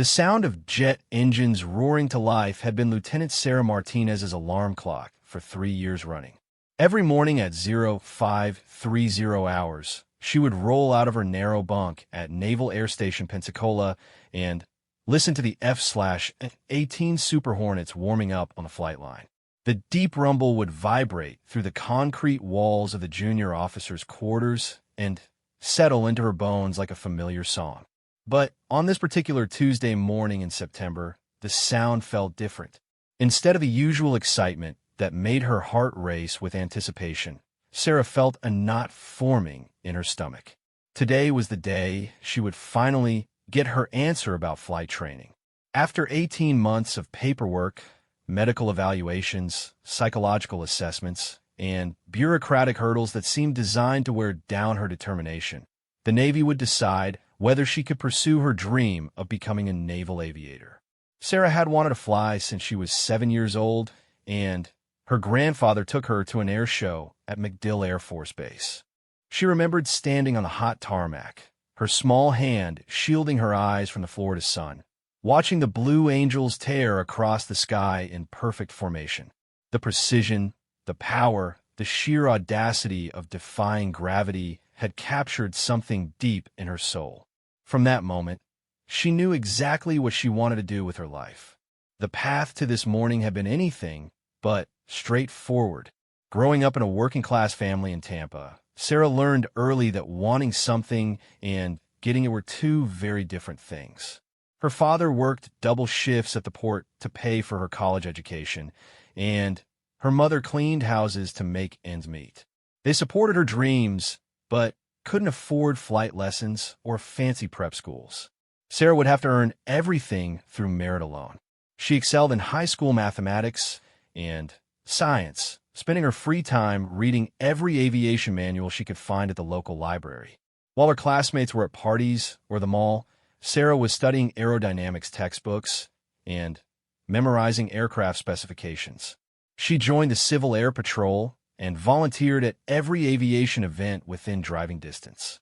The sound of jet engines roaring to life had been Lieutenant Sarah Martinez's alarm clock for 3 years running. Every morning at 0530 hours, she would roll out of her narrow bunk at Naval Air Station Pensacola and listen to the F/A-18 Super Hornets warming up on the flight line. The deep rumble would vibrate through the concrete walls of the junior officers' quarters and settle into her bones like a familiar song. But on this particular Tuesday morning in September, the sound felt different. Instead of the usual excitement that made her heart race with anticipation, Sarah felt a knot forming in her stomach. Today was the day she would finally get her answer about flight training. After 18 months of paperwork, medical evaluations, psychological assessments, and bureaucratic hurdles that seemed designed to wear down her determination, the Navy would decide whether she could pursue her dream of becoming a naval aviator. Sarah had wanted to fly since she was 7 years old, and her grandfather took her to an air show at MacDill Air Force Base. She remembered standing on the hot tarmac, her small hand shielding her eyes from the Florida sun, watching the Blue Angels tear across the sky in perfect formation. The precision, the power, the sheer audacity of defying gravity had captured something deep in her soul. From that moment, she knew exactly what she wanted to do with her life. The path to this morning had been anything but straightforward. Growing up in a working-class family in Tampa, Sarah learned early that wanting something and getting it were two very different things. Her father worked double shifts at the port to pay for her college education, and her mother cleaned houses to make ends meet. They supported her dreams, but couldn't afford flight lessons or fancy prep schools. Sarah would have to earn everything through merit alone. She excelled in high school mathematics and science, spending her free time reading every aviation manual she could find at the local library. While her classmates were at parties or the mall, Sarah was studying aerodynamics textbooks and memorizing aircraft specifications. She joined the Civil Air Patrol and volunteered at every aviation event within driving distance.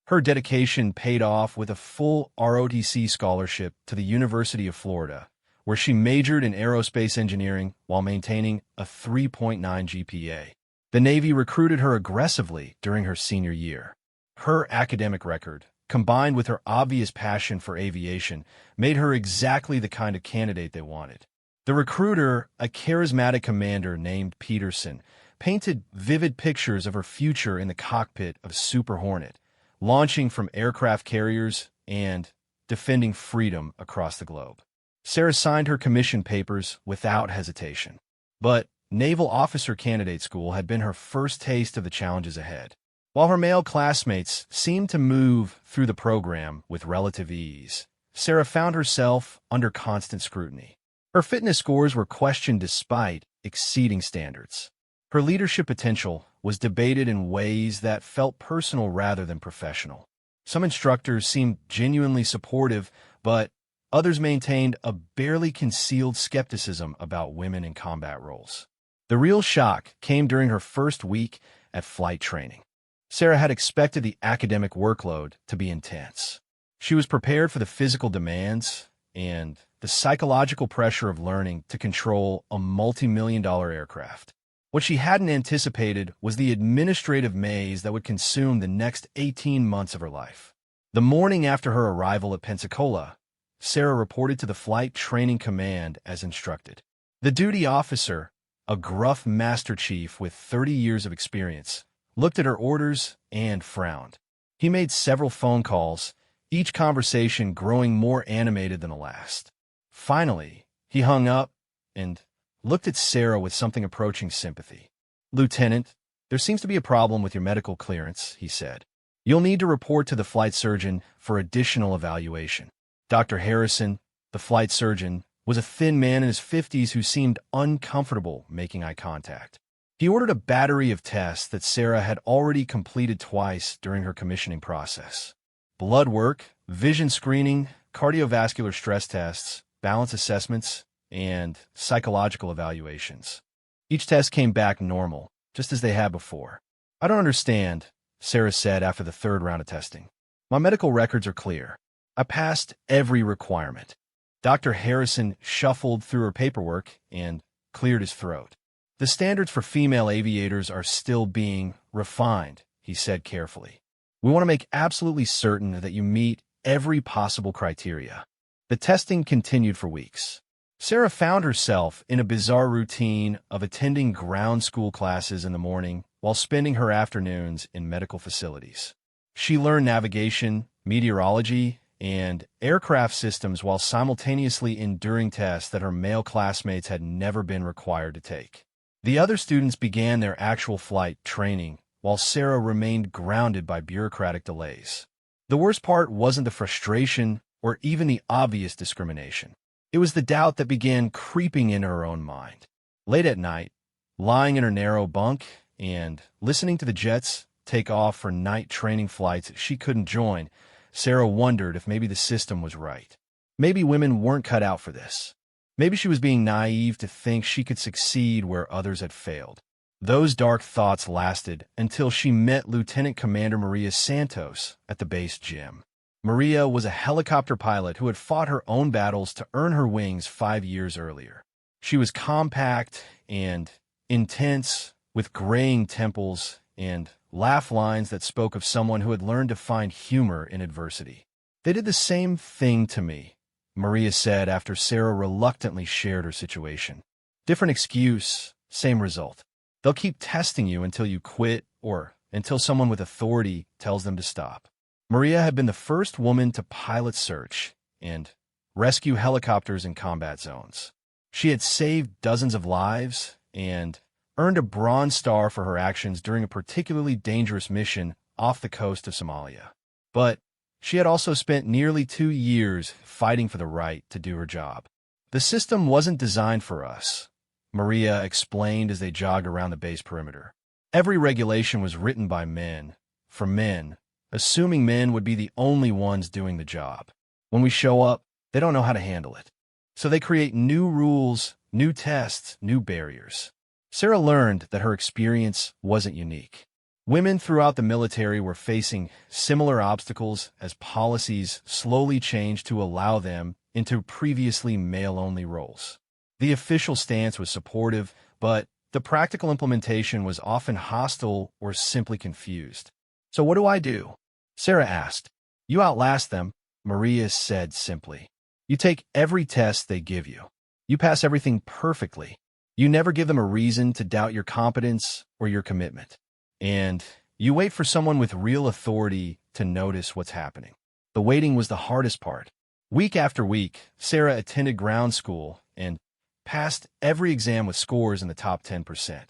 Her dedication paid off with a full ROTC scholarship to the University of Florida, where she majored in aerospace engineering while maintaining a 3.9 GPA. The Navy recruited her aggressively during her senior year. Her academic record, combined with her obvious passion for aviation, made her exactly the kind of candidate they wanted. The recruiter, a charismatic commander named Peterson, painted vivid pictures of her future in the cockpit of Super Hornet, launching from aircraft carriers and defending freedom across the globe. Sarah signed her commission papers without hesitation. But Naval Officer Candidate School had been her first taste of the challenges ahead. While her male classmates seemed to move through the program with relative ease, Sarah found herself under constant scrutiny. Her fitness scores were questioned despite exceeding standards. Her leadership potential was debated in ways that felt personal rather than professional. Some instructors seemed genuinely supportive, but others maintained a barely concealed skepticism about women in combat roles. The real shock came during her first week at flight training. Sarah had expected the academic workload to be intense. She was prepared for the physical demands and the psychological pressure of learning to control a multi-million-dollar aircraft. What she hadn't anticipated was the administrative maze that would consume the next 18 months of her life. The morning after her arrival at Pensacola, Sarah reported to the Flight Training Command as instructed. The duty officer, a gruff master chief with 30 years of experience, looked at her orders and frowned. He made several phone calls, each conversation growing more animated than the last. Finally, he hung up and looked at Sarah with something approaching sympathy. "Lieutenant, there seems to be a problem with your medical clearance," he said. "You'll need to report to the flight surgeon for additional evaluation." Dr. Harrison, the flight surgeon, was a thin man in his 50s who seemed uncomfortable making eye contact. He ordered a battery of tests that Sarah had already completed twice during her commissioning process. Blood work, vision screening, cardiovascular stress tests, balance assessments, and psychological evaluations. Each test came back normal, just as they had before. "I don't understand," Sarah said after the third round of testing. "My medical records are clear. I passed every requirement." Dr. Harrison shuffled through her paperwork and cleared his throat. The standards for female aviators are still being refined, he said carefully. We want to make absolutely certain that you meet every possible criteria. The testing continued for weeks. Sarah found herself in a bizarre routine of attending ground school classes in the morning while spending her afternoons in medical facilities. She learned navigation, meteorology, and aircraft systems while simultaneously enduring tests that her male classmates had never been required to take. The other students began their actual flight training, while Sarah remained grounded by bureaucratic delays. The worst part wasn't the frustration or even the obvious discrimination. It was the doubt that began creeping into her own mind. Late at night, lying in her narrow bunk and listening to the jets take off for night training flights she couldn't join, Sarah wondered if maybe the system was right. Maybe women weren't cut out for this. Maybe she was being naive to think she could succeed where others had failed. Those dark thoughts lasted until she met Lieutenant Commander Maria Santos at the base gym. Maria was a helicopter pilot who had fought her own battles to earn her wings 5 years earlier. She was compact and intense, with graying temples and laugh lines that spoke of someone who had learned to find humor in adversity. They did the same thing to me, Maria said after Sarah reluctantly shared her situation. Different excuse, same result. They'll keep testing you until you quit or until someone with authority tells them to stop. Maria had been the first woman to pilot search and rescue helicopters in combat zones. She had saved dozens of lives and earned a Bronze Star for her actions during a particularly dangerous mission off the coast of Somalia. But she had also spent nearly 2 years fighting for the right to do her job. The system wasn't designed for us, Maria explained as they jogged around the base perimeter. Every regulation was written by men, for men, assuming men would be the only ones doing the job. When we show up, they don't know how to handle it. So they create new rules, new tests, new barriers. Sarah learned that her experience wasn't unique. Women throughout the military were facing similar obstacles as policies slowly changed to allow them into previously male-only roles. The official stance was supportive, but the practical implementation was often hostile or simply confused. So what do I do? Sarah asked. You outlast them, Maria said simply. You take every test they give you. You pass everything perfectly. You never give them a reason to doubt your competence or your commitment. And you wait for someone with real authority to notice what's happening. The waiting was the hardest part. Week after week, Sarah attended ground school and passed every exam with scores in the top 10%.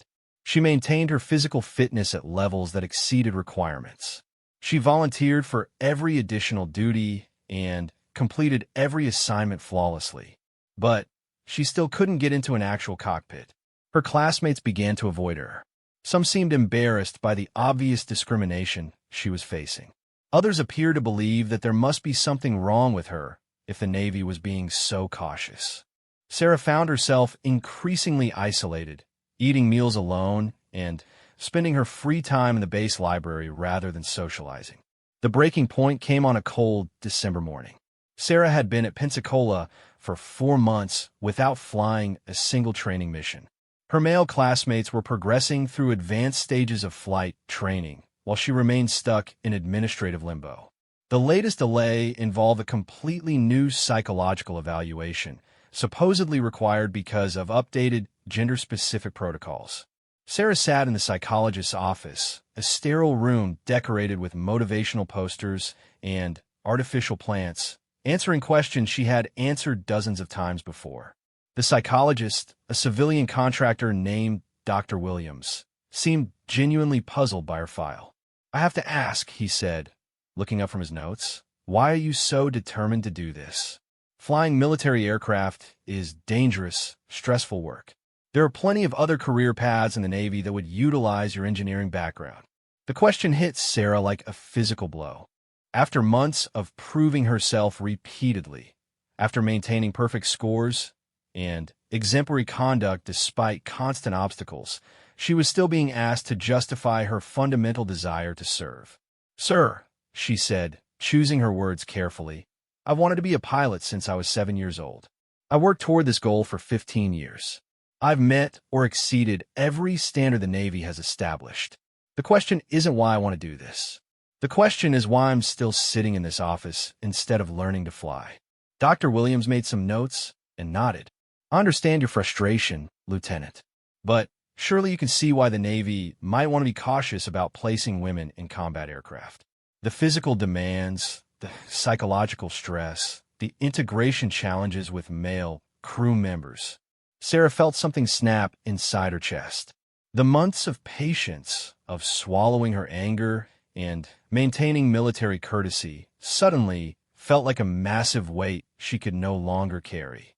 She maintained her physical fitness at levels that exceeded requirements. She volunteered for every additional duty and completed every assignment flawlessly. But she still couldn't get into an actual cockpit. Her classmates began to avoid her. Some seemed embarrassed by the obvious discrimination she was facing. Others appeared to believe that there must be something wrong with her if the Navy was being so cautious. Sarah found herself increasingly isolated, eating meals alone and spending her free time in the base library rather than socializing. The breaking point came on a cold December morning. Sarah had been at Pensacola for 4 months without flying a single training mission. Her male classmates were progressing through advanced stages of flight training, while she remained stuck in administrative limbo. The latest delay involved a completely new psychological evaluation, supposedly required because of updated gender-specific protocols. Sarah sat in the psychologist's office, a sterile room decorated with motivational posters and artificial plants, answering questions she had answered dozens of times before. The psychologist, a civilian contractor named Dr. Williams, seemed genuinely puzzled by her file. I have to ask, he said, looking up from his notes, why are you so determined to do this? Flying military aircraft is dangerous, stressful work. There are plenty of other career paths in the Navy that would utilize your engineering background. The question hit Sarah like a physical blow. After months of proving herself repeatedly, after maintaining perfect scores and exemplary conduct despite constant obstacles, she was still being asked to justify her fundamental desire to serve. Sir, she said, choosing her words carefully, I've wanted to be a pilot since I was 7 years old. I worked toward this goal for 15 years. I've met or exceeded every standard the Navy has established. The question isn't why I want to do this. The question is why I'm still sitting in this office instead of learning to fly. Dr. Williams made some notes and nodded. I understand your frustration, Lieutenant. But surely you can see why the Navy might want to be cautious about placing women in combat aircraft. The physical demands, the psychological stress, the integration challenges with male crew members. Sarah felt something snap inside her chest. The months of patience, of swallowing her anger and maintaining military courtesy, suddenly felt like a massive weight she could no longer carry.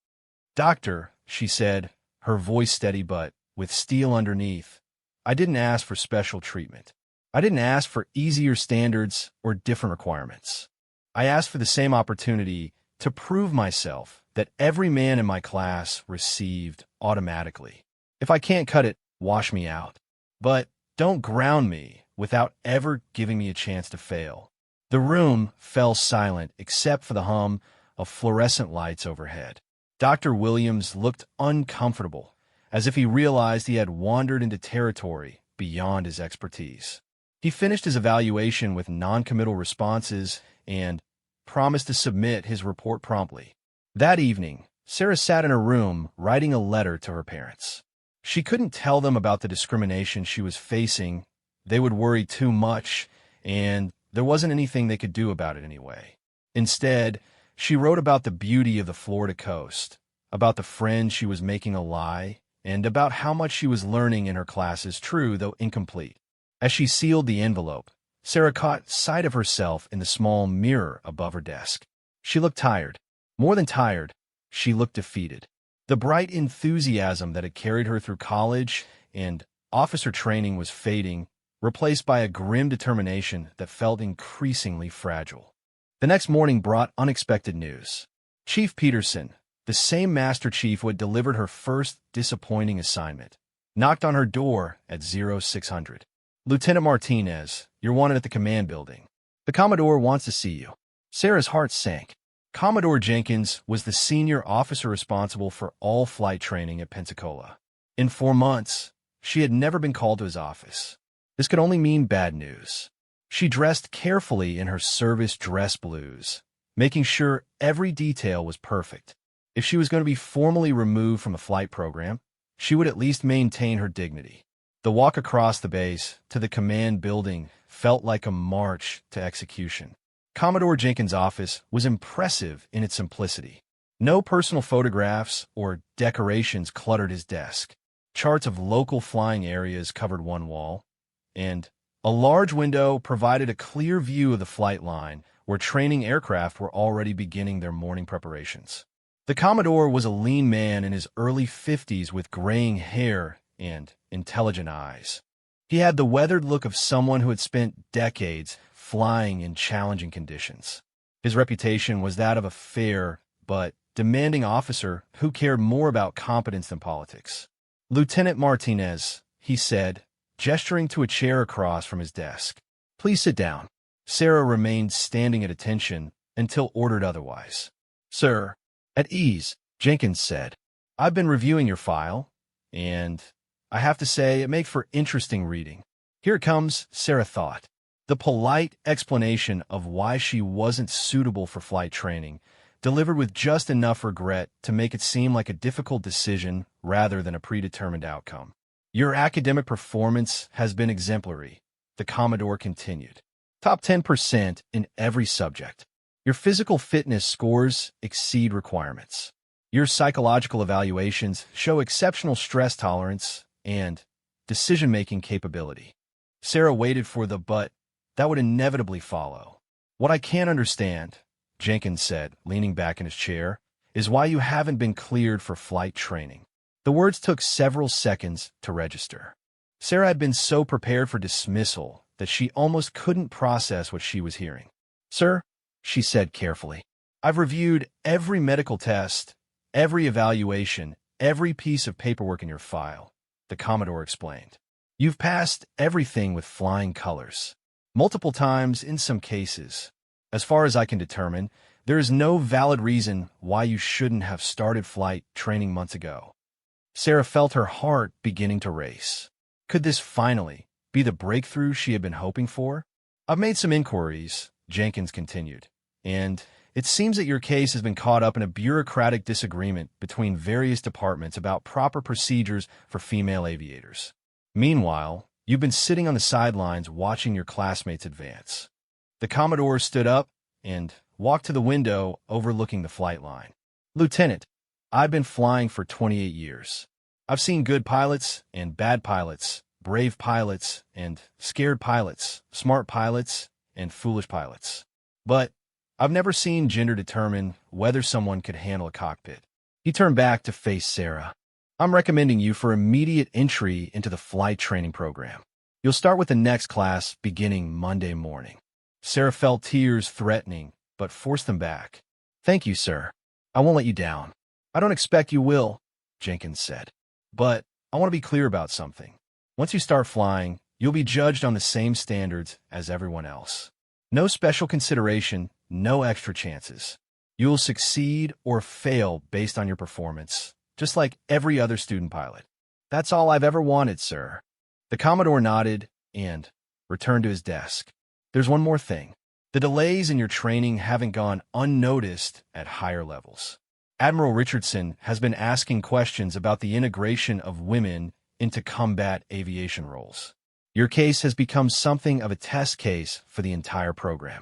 "Doctor," she said, her voice steady but with steel underneath, "I didn't ask for special treatment. I didn't ask for easier standards or different requirements. I asked for the same opportunity to prove myself that every man in my class received automatically. If I can't cut it, wash me out. But don't ground me without ever giving me a chance to fail." The room fell silent except for the hum of fluorescent lights overhead. Dr. Williams looked uncomfortable, as if he realized he had wandered into territory beyond his expertise. He finished his evaluation with non-committal responses and promised to submit his report promptly. That evening, Sarah sat in her room writing a letter to her parents. She couldn't tell them about the discrimination she was facing. They would worry too much, and there wasn't anything they could do about it anyway. Instead, she wrote about the beauty of the Florida coast, about the friends she was making a lie, and about how much she was learning in her classes, true though incomplete. As she sealed the envelope, Sarah caught sight of herself in the small mirror above her desk. She looked tired. More than tired, she looked defeated. The bright enthusiasm that had carried her through college and officer training was fading, replaced by a grim determination that felt increasingly fragile. The next morning brought unexpected news. Chief Peterson, the same Master Chief who had delivered her first disappointing assignment, knocked on her door at 0600. "Lieutenant Martinez, you're wanted at the command building. The Commodore wants to see you." Sarah's heart sank. Commodore Jenkins was the senior officer responsible for all flight training at Pensacola. In 4 months, she had never been called to his office. This could only mean bad news. She dressed carefully in her service dress blues, making sure every detail was perfect. If she was going to be formally removed from a flight program, she would at least maintain her dignity. The walk across the base to the command building felt like a march to execution. Commodore Jenkins' office was impressive in its simplicity. No personal photographs or decorations cluttered his desk. Charts of local flying areas covered one wall, and a large window provided a clear view of the flight line where training aircraft were already beginning their morning preparations. The Commodore was a lean man in his early 50s with graying hair and intelligent eyes. He had the weathered look of someone who had spent decades flying in challenging conditions. His reputation was that of a fair but demanding officer who cared more about competence than politics. "Lieutenant Martinez," he said, gesturing to a chair across from his desk. "Please sit down." Sarah remained standing at attention until ordered otherwise. "Sir." "At ease," Jenkins said. "I've been reviewing your file, and I have to say it makes for interesting reading." Here it comes, Sarah thought. The polite explanation of why she wasn't suitable for flight training, delivered with just enough regret to make it seem like a difficult decision rather than a predetermined outcome. "Your academic performance has been exemplary," the Commodore continued. "Top 10% in every subject. Your physical fitness scores exceed requirements. Your psychological evaluations show exceptional stress tolerance and decision-making capability." Sarah waited for the but that would inevitably follow. "What I can't understand," Jenkins said, leaning back in his chair, "is why you haven't been cleared for flight training." The words took several seconds to register. Sarah had been so prepared for dismissal that she almost couldn't process what she was hearing. "Sir," she said carefully, "I've reviewed every medical test, every evaluation, every piece of paperwork in your file," the Commodore explained. "You've passed everything with flying colors. Multiple times in some cases. As far as I can determine, There is no valid reason why you shouldn't have started flight training months ago. Sarah felt her heart beginning to race. Could this finally be the breakthrough she had been hoping for? I've made some inquiries, Jenkins continued, and it seems that your case has been caught up in a bureaucratic disagreement between various departments about proper procedures for female aviators. Meanwhile, you've been sitting on the sidelines watching your classmates advance. The Commodore stood up and walked to the window overlooking the flight line. Lieutenant, I've been flying for 28 years. I've seen good pilots and bad pilots, brave pilots and scared pilots, smart pilots and foolish pilots. But I've never seen gender determine whether someone could handle a cockpit. He turned back to face Sarah. I'm recommending you for immediate entry into the flight training program. You'll start with the next class beginning Monday morning. Sarah felt tears threatening, but forced them back. Thank you, sir. I won't let you down. I don't expect you will, Jenkins said. But I want to be clear about something. Once you start flying, you'll be judged on the same standards as everyone else. No special consideration, no extra chances. You will succeed or fail based on your performance, just like every other student pilot. That's all I've ever wanted, sir. The Commodore nodded and returned to his desk. There's one more thing. The delays in your training haven't gone unnoticed at higher levels. Admiral Richardson has been asking questions about the integration of women into combat aviation roles. Your case has become something of a test case for the entire program.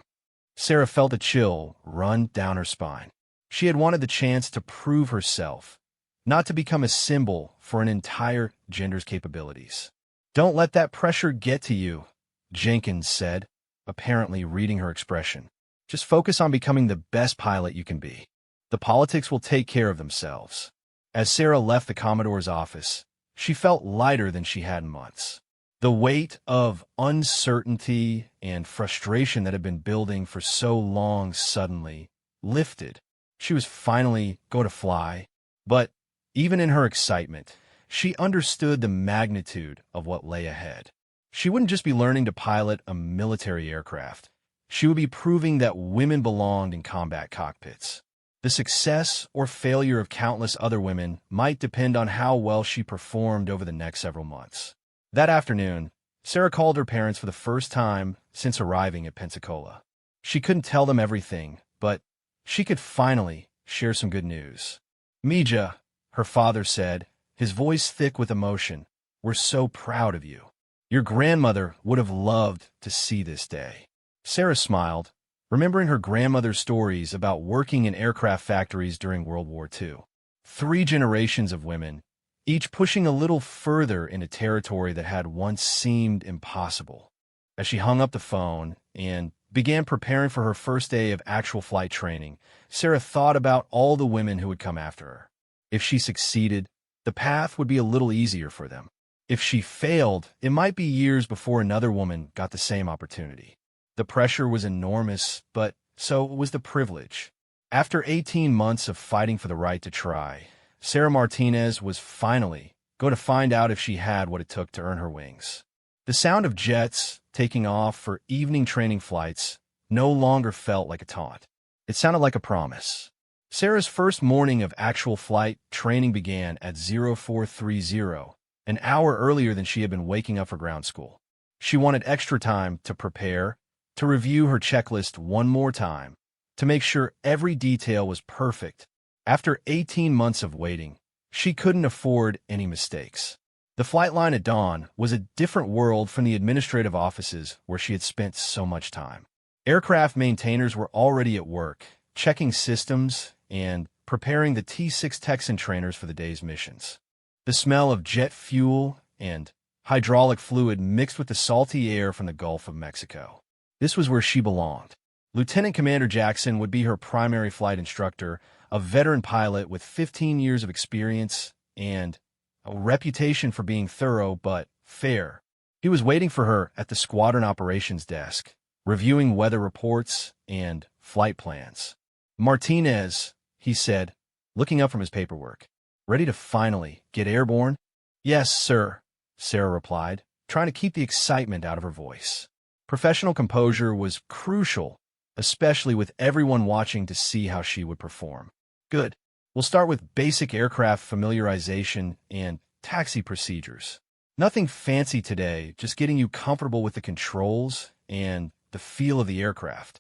Sarah felt a chill run down her spine. She had wanted the chance to prove herself, not to become a symbol for an entire gender's capabilities. Don't let that pressure get to you, Jenkins said, apparently reading her expression. Just focus on becoming the best pilot you can be. The politics will take care of themselves. As Sarah left the Commodore's office, she felt lighter than she had in months. The weight of uncertainty and frustration that had been building for so long suddenly lifted. She was finally going to fly, but even in her excitement, she understood the magnitude of what lay ahead. She wouldn't just be learning to pilot a military aircraft. She would be proving that women belonged in combat cockpits. The success or failure of countless other women might depend on how well she performed over the next several months. That afternoon, Sarah called her parents for the first time since arriving at Pensacola. She couldn't tell them everything, but she could finally share some good news. Mija, her father said, his voice thick with emotion, we're so proud of you. Your grandmother would have loved to see this day. Sarah smiled, remembering her grandmother's stories about working in aircraft factories during World War II. 3 generations of women, each pushing a little further into territory that had once seemed impossible. As she hung up the phone and began preparing for her first day of actual flight training, Sarah thought about all the women who would come after her. If she succeeded, the path would be a little easier for them. If she failed, it might be years before another woman got the same opportunity. The pressure was enormous, but so was the privilege. After 18 months of fighting for the right to try, Sarah Martinez was finally going to find out if she had what it took to earn her wings. The sound of jets taking off for evening training flights no longer felt like a taunt. It sounded like a promise. Sarah's first morning of actual flight training began at 0430, an hour earlier than she had been waking up for ground school. She wanted extra time to prepare, to review her checklist one more time, to make sure every detail was perfect. After 18 months of waiting, she couldn't afford any mistakes. The flight line at dawn was a different world from the administrative offices where she had spent so much time. Aircraft maintainers were already at work, checking systems and preparing the T-6 Texan trainers for the day's missions. The smell of jet fuel and hydraulic fluid mixed with the salty air from the Gulf of Mexico. This was where she belonged. Lieutenant Commander Jackson would be her primary flight instructor, a veteran pilot with 15 years of experience and a reputation for being thorough but fair. He was waiting for her at the squadron operations desk, reviewing weather reports and flight plans. Martinez, he said, looking up from his paperwork. Ready to finally get airborne? Yes, sir, Sarah replied, trying to keep the excitement out of her voice. Professional composure was crucial, especially with everyone watching to see how she would perform. Good. We'll start with basic aircraft familiarization and taxi procedures. Nothing fancy today, just getting you comfortable with the controls and the feel of the aircraft.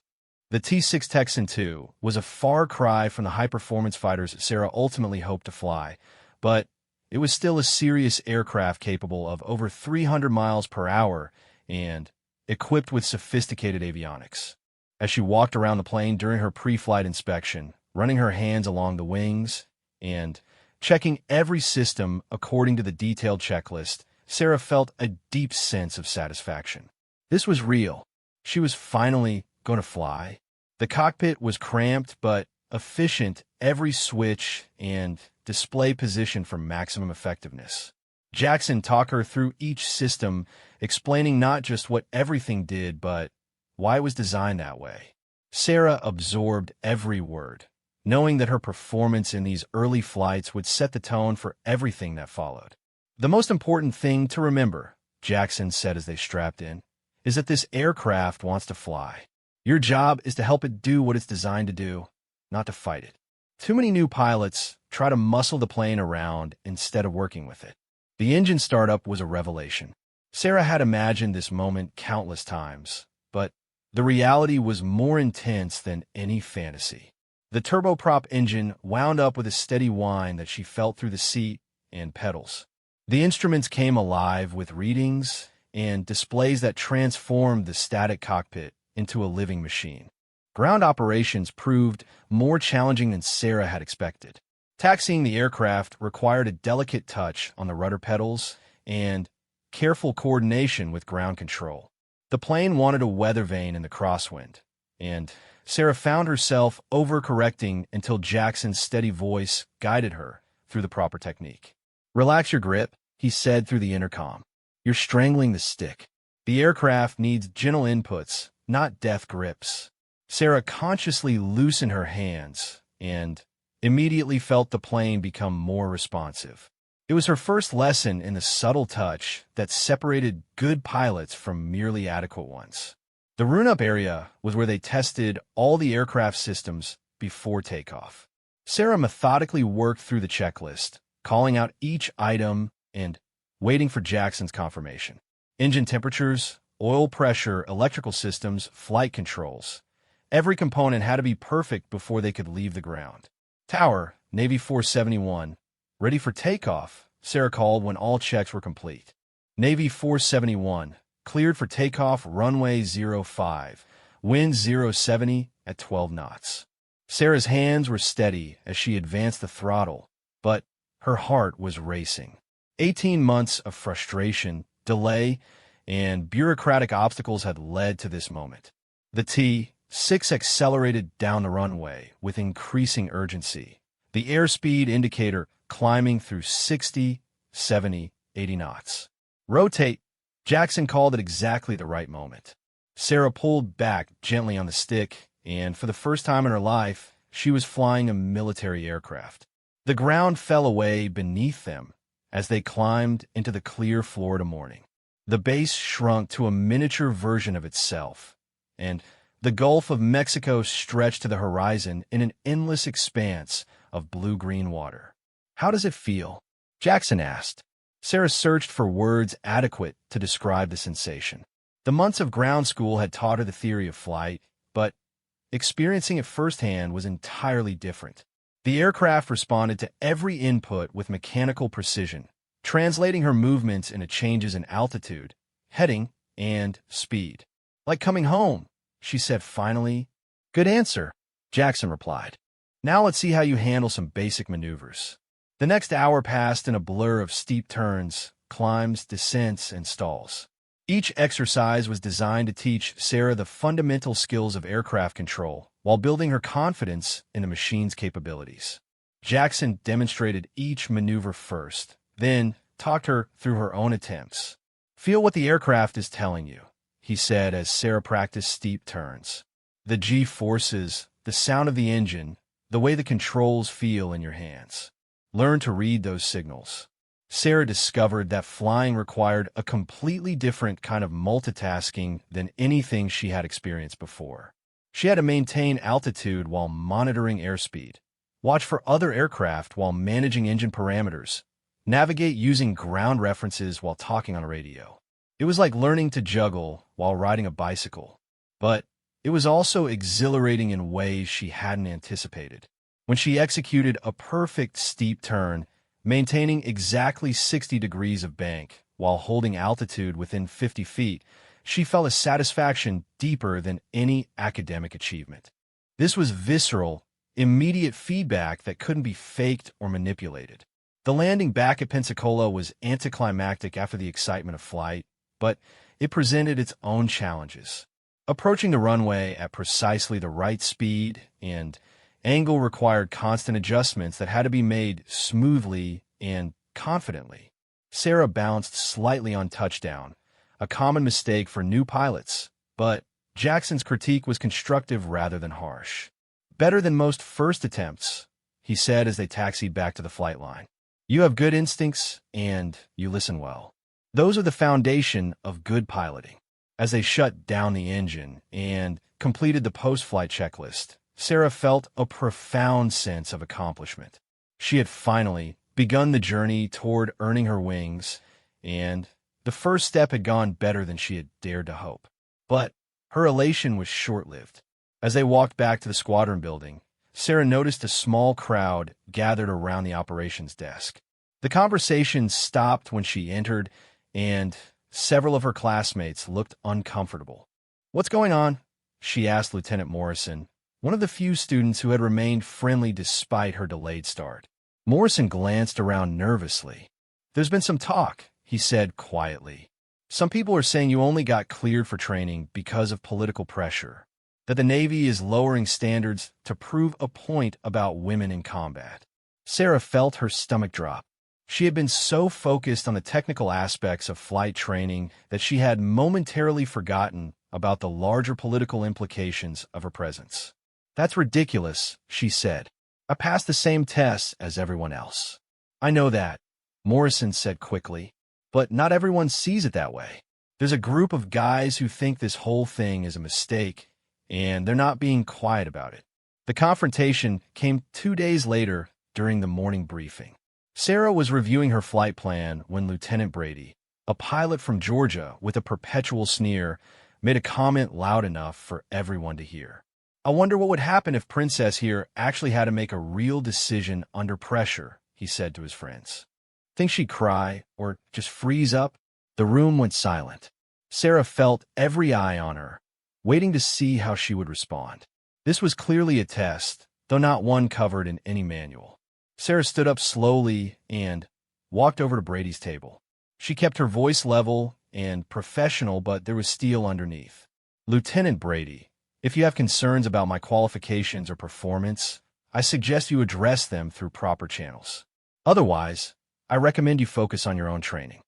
The T-6 Texan II was a far cry from the high-performance fighters Sarah ultimately hoped to fly, but it was still a serious aircraft capable of over 300 miles per hour and equipped with sophisticated avionics. As she walked around the plane during her pre-flight inspection, running her hands along the wings and checking every system according to the detailed checklist, Sarah felt a deep sense of satisfaction. This was real. She was finally going to fly. The cockpit was cramped but efficient, every switch and display position for maximum effectiveness. Jackson talked her through each system, explaining not just what everything did, but why it was designed that way. Sarah absorbed every word, knowing that her performance in these early flights would set the tone for everything that followed. The most important thing to remember, Jackson said as they strapped in, is that this aircraft wants to fly. Your job is to help it do what it's designed to do, not to fight it. Too many new pilots try to muscle the plane around instead of working with it. The engine startup was a revelation. Sarah had imagined this moment countless times, but the reality was more intense than any fantasy. The turboprop engine wound up with a steady whine that she felt through the seat and pedals. The instruments came alive with readings and displays that transformed the static cockpit into a living machine. Ground operations proved more challenging than Sarah had expected. Taxiing the aircraft required a delicate touch on the rudder pedals and careful coordination with ground control. The plane wanted a weather vane in the crosswind, and Sarah found herself overcorrecting until Jackson's steady voice guided her through the proper technique. "Relax your grip," he said through the intercom. "You're strangling the stick. The aircraft needs gentle inputs, not death grips." Sarah consciously loosened her hands and immediately felt the plane become more responsive. It was her first lesson in the subtle touch that separated good pilots from merely adequate ones. The rune-up area was where they tested all the aircraft systems before takeoff. Sarah methodically worked through the checklist, calling out each item and waiting for Jackson's confirmation. Engine temperatures, oil pressure, electrical systems, flight controls. Every component had to be perfect before they could leave the ground. "Tower, Navy 471. Ready for takeoff," Sarah called when all checks were complete. "Navy 471. Cleared for takeoff, runway 05. Wind 070 at 12 knots." Sarah's hands were steady as she advanced the throttle, but her heart was racing. 18 months of frustration, delay, and bureaucratic obstacles had led to this moment. The T-6 accelerated down the runway with increasing urgency, the airspeed indicator climbing through 60, 70, 80 knots. "Rotate," Jackson called at exactly the right moment. Sarah pulled back gently on the stick, and for the first time in her life, she was flying a military aircraft. The ground fell away beneath them as they climbed into the clear Florida morning. The base shrunk to a miniature version of itself, and the Gulf of Mexico stretched to the horizon in an endless expanse of blue-green water. "How does it feel?" Jackson asked. Sarah searched for words adequate to describe the sensation. The months of ground school had taught her the theory of flight, but experiencing it firsthand was entirely different. The aircraft responded to every input with mechanical precision, translating her movements into changes in altitude, heading, and speed. "Like coming home," she said finally. "Good answer," Jackson replied. "Now let's see how you handle some basic maneuvers." The next hour passed in a blur of steep turns, climbs, descents, and stalls. Each exercise was designed to teach Sarah the fundamental skills of aircraft control while building her confidence in the machine's capabilities. Jackson demonstrated each maneuver first, then talked her through her own attempts. "Feel what the aircraft is telling you," he said as Sarah practiced steep turns. "The G-forces, the sound of the engine, the way the controls feel in your hands. Learn to read those signals." Sarah discovered that flying required a completely different kind of multitasking than anything she had experienced before. She had to maintain altitude while monitoring airspeed, watch for other aircraft while managing engine parameters, navigate using ground references while talking on a radio. It was like learning to juggle while riding a bicycle, but it was also exhilarating in ways she hadn't anticipated. When she executed a perfect steep turn, maintaining exactly 60 degrees of bank while holding altitude within 50 feet, she felt a satisfaction deeper than any academic achievement. This was visceral, immediate feedback that couldn't be faked or manipulated. The landing back at Pensacola was anticlimactic after the excitement of flight, but it presented its own challenges. Approaching the runway at precisely the right speed and angle required constant adjustments that had to be made smoothly and confidently. Sarah bounced slightly on touchdown, a common mistake for new pilots, but Jackson's critique was constructive rather than harsh. "Better than most first attempts," he said as they taxied back to the flight line. "You have good instincts and you listen well. Those are the foundation of good piloting." As they shut down the engine and completed the post-flight checklist, Sarah felt a profound sense of accomplishment. She had finally begun the journey toward earning her wings, and the first step had gone better than she had dared to hope. But her elation was short-lived. As they walked back to the squadron building, Sarah noticed a small crowd gathered around the operations desk. The conversation stopped when she entered, and several of her classmates looked uncomfortable. "What's going on?" she asked Lieutenant Morrison, one of the few students who had remained friendly despite her delayed start. Morrison glanced around nervously. "There's been some talk," he said quietly. "Some people are saying you only got cleared for training because of political pressure, that the Navy is lowering standards to prove a point about women in combat." Sarah felt her stomach drop. She had been so focused on the technical aspects of flight training that she had momentarily forgotten about the larger political implications of her presence. "That's ridiculous," she said. "I passed the same tests as everyone else." "I know that," Morrison said quickly, "but not everyone sees it that way. There's a group of guys who think this whole thing is a mistake, and they're not being quiet about it." The confrontation came 2 days later during the morning briefing. Sarah was reviewing her flight plan when Lieutenant Brady, a pilot from Georgia with a perpetual sneer, made a comment loud enough for everyone to hear. "I wonder what would happen if Princess here actually had to make a real decision under pressure," he said to his friends. "Think she'd cry or just freeze up?" The room went silent. Sarah felt every eye on her, waiting to see how she would respond. This was clearly a test, though not one covered in any manual. Sarah stood up slowly and walked over to Brady's table. She kept her voice level and professional, but there was steel underneath. "Lieutenant Brady, if you have concerns about my qualifications or performance, I suggest you address them through proper channels. Otherwise, I recommend you focus on your own training."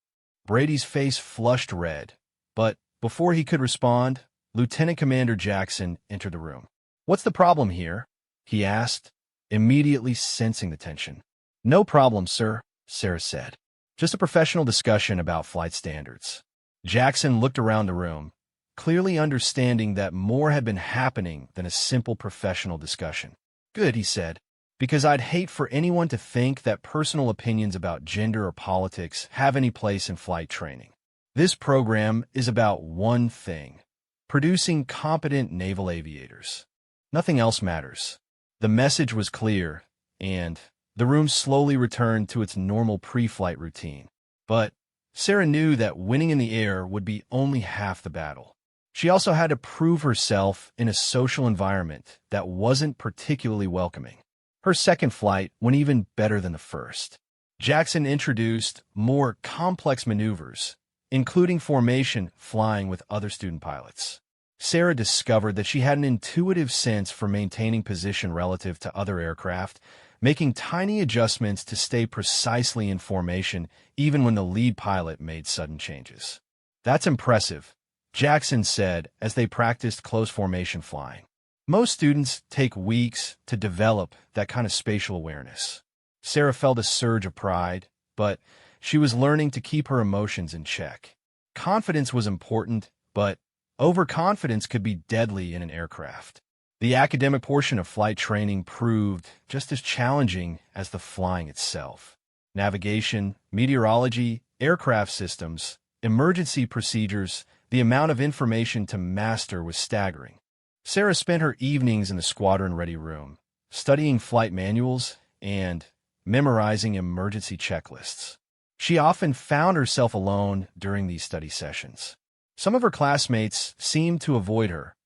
Brady's face flushed red, but before he could respond, Lieutenant Commander Jackson entered the room. "What's the problem here?" he asked, immediately sensing the tension. "No problem, sir," Sarah said. "Just a professional discussion about flight standards." Jackson looked around the room, clearly understanding that more had been happening than a simple professional discussion. "Good," he said, "because I'd hate for anyone to think that personal opinions about gender or politics have any place in flight training. This program is about one thing: producing competent naval aviators. Nothing else matters." The message was clear, and the room slowly returned to its normal pre-flight routine. But Sarah knew that winning in the air would be only half the battle. She also had to prove herself in a social environment that wasn't particularly welcoming. Her second flight went even better than the first. Jackson introduced more complex maneuvers, including formation flying with other student pilots. Sarah discovered that she had an intuitive sense for maintaining position relative to other aircraft, making tiny adjustments to stay precisely in formation even when the lead pilot made sudden changes. "That's impressive," Jackson said as they practiced close formation flying. "Most students take weeks to develop that kind of spatial awareness." Sarah felt a surge of pride, but she was learning to keep her emotions in check. Confidence was important, but overconfidence could be deadly in an aircraft. The academic portion of flight training proved just as challenging as the flying itself. Navigation, meteorology, aircraft systems, emergency procedures, the amount of information to master was staggering. Sarah spent her evenings in the squadron-ready room, studying flight manuals and memorizing emergency checklists. She often found herself alone during these study sessions. Some of her classmates seemed to avoid her,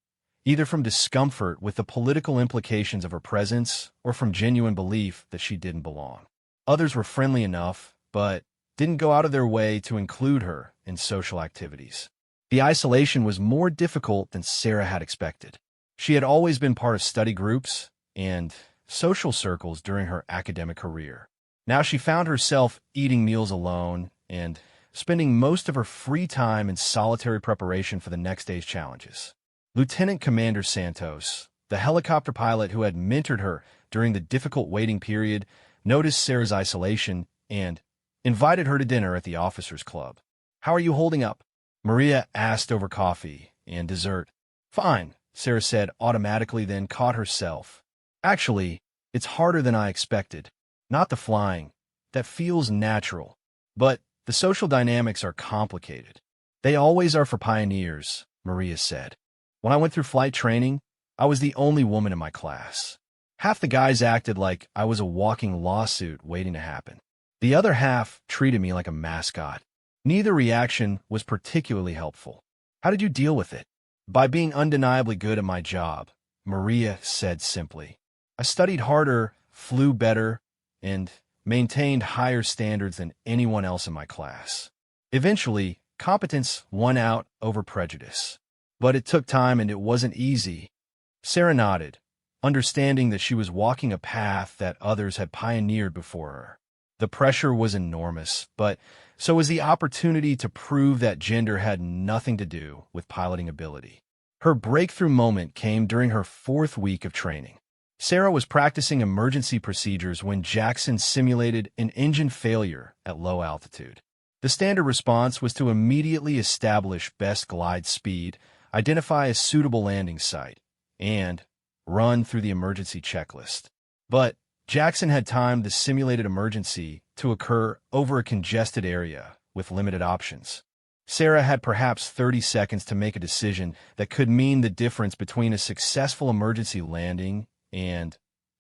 either from discomfort with the political implications of her presence or from genuine belief that she didn't belong. Others were friendly enough, but didn't go out of their way to include her in social activities. The isolation was more difficult than Sarah had expected. She had always been part of study groups and social circles during her academic career. Now she found herself eating meals alone and spending most of her free time in solitary preparation for the next day's challenges. Lieutenant Commander Santos, the helicopter pilot who had mentored her during the difficult waiting period, noticed Sarah's isolation and invited her to dinner at the officers' club. "How are you holding up?" Maria asked over coffee and dessert. "Fine," Sarah said automatically, then caught herself. "Actually, it's harder than I expected. Not the flying. That feels natural. But the social dynamics are complicated." "They always are for pioneers," Maria said. "When I went through flight training, I was the only woman in my class. Half the guys acted like I was a walking lawsuit waiting to happen. The other half treated me like a mascot. Neither reaction was particularly helpful." "How did you deal with it?" "By being undeniably good at my job," Maria said simply. "I studied harder, flew better, and maintained higher standards than anyone else in my class. Eventually, competence won out over prejudice. But it took time and it wasn't easy." Sarah nodded, understanding that she was walking a path that others had pioneered before her. The pressure was enormous, but so was the opportunity to prove that gender had nothing to do with piloting ability. Her breakthrough moment came during her 4th week of training. Sarah was practicing emergency procedures when Jackson simulated an engine failure at low altitude. The standard response was to immediately establish best glide speed, identify a suitable landing site, and run through the emergency checklist. But Jackson had timed the simulated emergency to occur over a congested area with limited options. Sarah had perhaps 30 seconds to make a decision that could mean the difference between a successful emergency landing and